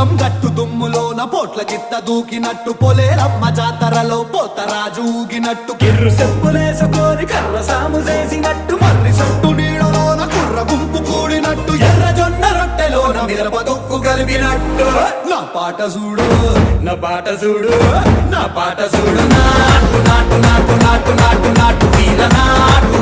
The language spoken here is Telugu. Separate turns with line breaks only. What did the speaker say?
పోచం గట్టు దుమ్ములోన పోట్ల గిత్త దూకినట్టు పొలేరమ్మ జాతరలో పోతరాజు ఊగినట్టు కిర్రు చెప్పులేసుకొని కర్ర సాము చేసినట్టు మర్రి సొట్టు నీడలోన కుర్ర గుంపు కూడినట్టు ఎర్ర జొన్న రొట్టెలోన మిరప దొక్కు కలిపినట్టు నా పాట చూడు నా పాట చూడు నా పాట చూడు నాటు నాటు నాటు నాటు నాటు నాటు వీర నాటు